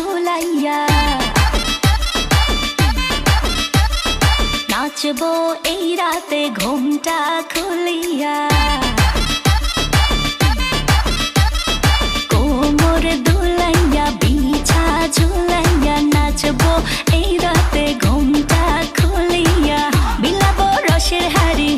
ঝুলাইয়া নাচবো এই রাতে ঘুমটা খুলিয়া কোমর দুলাইয়া বিছা ঝুলাইয়া নাচবো এই রাতে ঘুমটা খুলিয়া বিলাবো রসের হাড়ি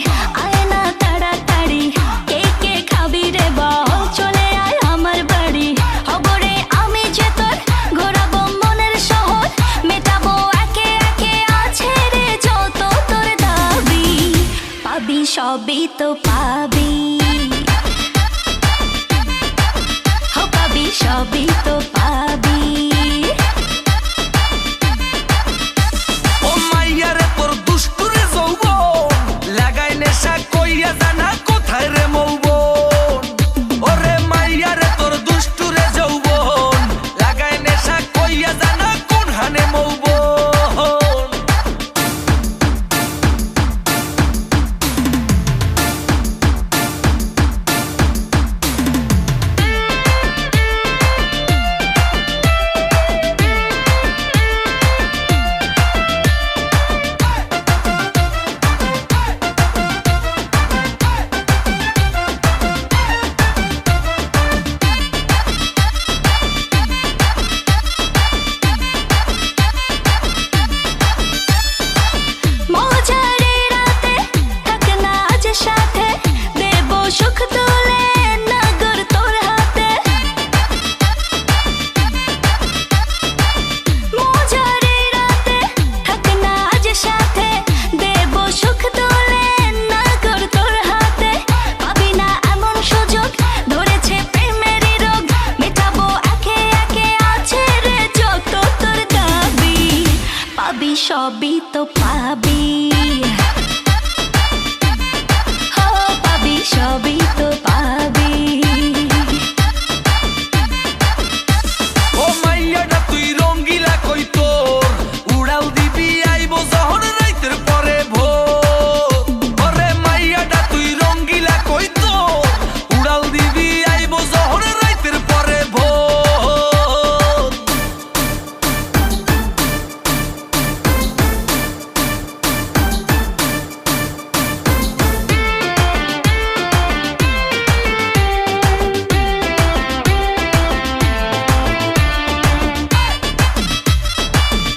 আয় না তাড়াতাড়ি কে কে খাবি রে বল চলে আয় আমার বাড়ি হবরে আমি যে তোর ঘোরাবো মনের শহর মেটাবো একে একে আছে রে যত তোর দাবি পাবি সবই তো পাবি পাবি সবই তো পাবি ও মাইয়া রে তোর দুষ্টুরে যৌবন লাগাই নেশা কইয়া জানা কোথায় রে মৌবন ওরে মাইয়া রে তোর দুষ্টুরে যৌবন লাগাই নেশা কইয়া জানা কোন হানে মৌবন সবই তো পাবি পাবি সবই তো পাবি।